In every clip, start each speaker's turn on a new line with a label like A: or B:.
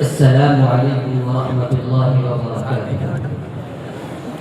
A: السلام عليكم ورحمة الله وبركاته.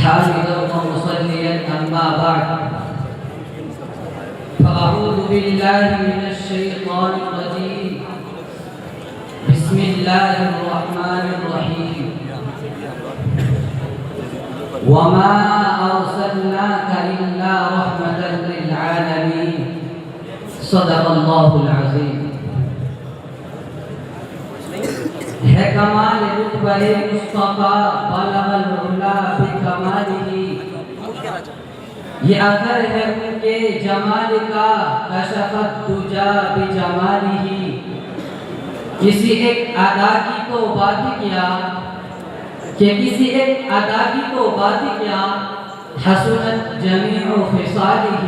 A: حامدا ومصليا أما بعد فأعوذ بالله من الشيطان الرجيم بسم الله الرحمن الرحيم وما أرسلناك إلا رحمة للعالمين صدق الله العظيم. ہے کمال رتبہ مصطفیٰ بلغ العلا بکمالہ، یہ اثر ہے ان کے جمال کا کشفت دجا بجمالہ. کسی ایک ادا کی تو بات کیا کہ کسی ایک ادا کی تو بات کیا حسنت جمیع خصالہ،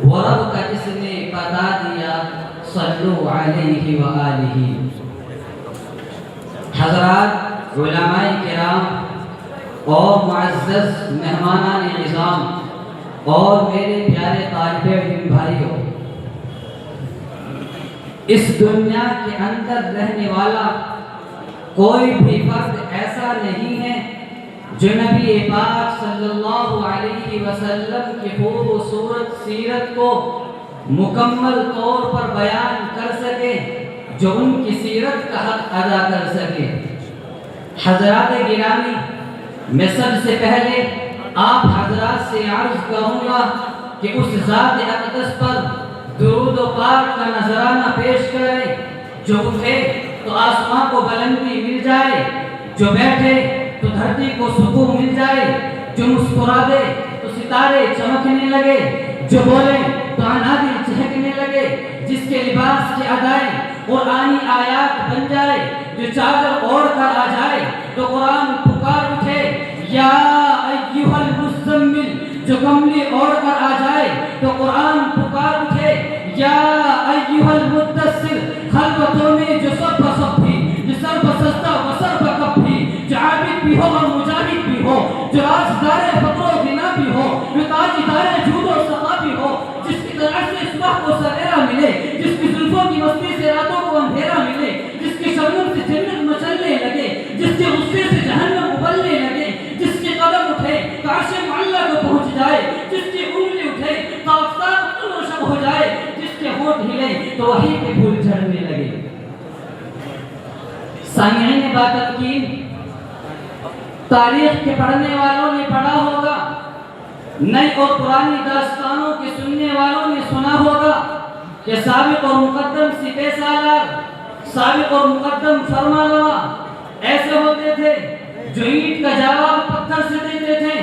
A: ورب کا جس نے بتا دیا صلو علیہ وآلہ. حضرات علماء کرام اور معزز مہمانان نظام اور میرے پیارے طالب علم بھائیوں، اس دنیا کے اندر رہنے والا کوئی بھی فرد ایسا نہیں ہے جو نبی پاک صلی اللہ علیہ وسلم کی خوبصورت سیرت کو مکمل طور پر بیان کر سکے، جو ان کی سیرت کا حق ادا کر سکے. حضرات گرامی، میں سب سے پہلے آپ حضرات سے عرض کروں گا کہ اس ذات اقدس پر درود و پاک کا نذرانہ پیش کریں. جو اٹھے تو آسمان کو بلندی مل جائے، جو بیٹھے تو دھرتی کو سکون مل جائے، جو مسکرا دے تو ستارے چمکنے لگے، جو بولے تو انادل چہکنے لگے، جس کے لباس کی ادائیں قرآنی آیات بن جائے، جو چادر اوڑھ کر آ جائے تو قرآن پکار اٹھے یا ایھا المزمل، جو کملی اوڑھ کر آ جائے تو قرآن پکار اٹھے یا ایھا المدثر. خلوتوں میں جو سب بسب بھی، جو سر بسجدہ و سر بکف بھی، جو عابد بھی ہو اور مجاہد بھی ہو، جو رازدار فقر و غنا بھی ہو، جو تاجدار جود و سخا بھی ہو، جس کی طرح سے صبح کو سویرا ملے، جس کی زلفوں کی مستی سے راتوں کو اندھیرا ملے، جس کی شبنم سے جنت مچلنے لگے، جس کے غصے سے جہنم ابلنے لگے، جس کے قدم اٹھے تو عرش معلیٰ کو پہنچ جائے، جس کی انگلی اٹھے تو آفتاب تن و شب ہو جائے، جس کے ہونٹ ہلے تو وحی کے پھول جھڑنے لگے. سامعین بات کی تاریخ کے پڑھنے والوں نے پڑھا ہوگا، نئی اور پرانی داستانوں کے سننے والوں نے سنا ہوگا کہ سابق اور مقدم سپہ سالار، سابق اور مقدم فرمانروا ایسے ہوتے تھے جو اینٹ کا جواب پتھر سے دیتے تھے.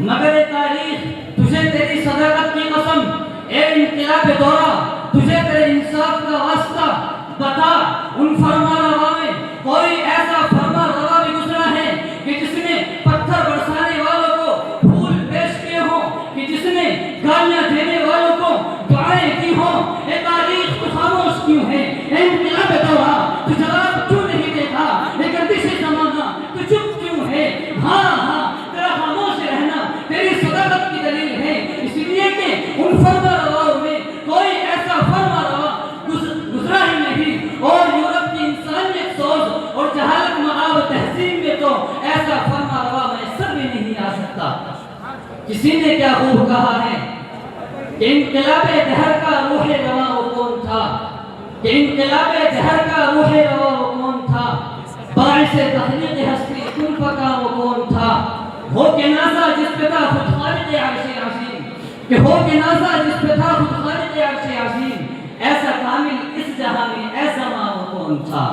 A: مگر تاریخ تجھے تیری صداقت کی قسم، اے انقلاب دورہ تجھے تیرے انصاف کا واسطہ، بتا ان فرمانروا میں کوئی ایسا فرمانروا بھی گزرا ہے کہ جس نے پتھر برسانے والوں کو پھول پیش کیے ہوں، کہ جس نے گالیاں دینے والوں کو دعائیں کی ہوں. اے تاریخ تو خاموش کیوں ہے؟ اے انقلاب دورہ تو جواب کیوں نہیں دیتا؟ اے گردش زمانہ تو چپ کیوں ہے؟ ہاں ہاں تیرا خاموش رہنا تیری صداقت کی دلیل ہے، اس لیے کہ ان فرمانرواؤں میں کوئی ایسا فرمانروا گزرا ہی نہیں. اور یورپ کی انسانیت سوز اور جہالت مآب تہذیب میں تو ایسا فرمانروا میسر بھی نہیں آ سکتا. کسی نے کیا خوب کہا ہے کہ انقلاب دہر کا روح رواں وہ کون تھا، کہ انقلاب دہر کا روح رواں وہ کون تھا، باعث تخلیق ہستی کن پکا وہ کون تھا. ہو کے نازا جس پہ تھا خود خالق عرش عظیم، کہ ہو کے نازا جس پہ تھا خود خالق عرش عظیم، ایسا کامل اس جہاں میں ایسا ماں وہ کون تھا.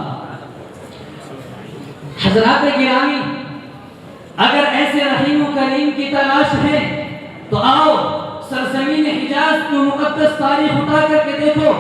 A: حضرات گرامی، اگر ایسے رحیم و کریم کی تلاش ہے تو آؤ سرزمین حجاز کی مقدس تاریخ اٹھا کر کے دیکھو،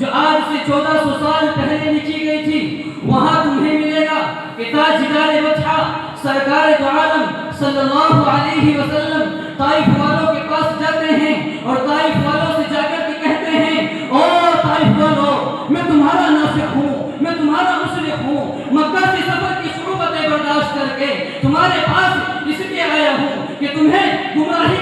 A: جو آج سے 1400 سال پہلے لکھی گئی تھی. وہاں تمہیں ملے گا کہ تاجدار وجہ سرکار دو عالم صلی اللہ علیہ وسلم طائف والوں کے پاس جاتے ہیں اور طائف والوں سے جا کر کے کہتے ہیں او طائف والوں، میں تمہارا ناصح ہوں، میں تمہارا مصلح ہوں. مکہ سے سفر کی صعوبتیں برداشت کر کے تمہارے پاس اس لیے آیا ہوں کہ تمہیں گمراہی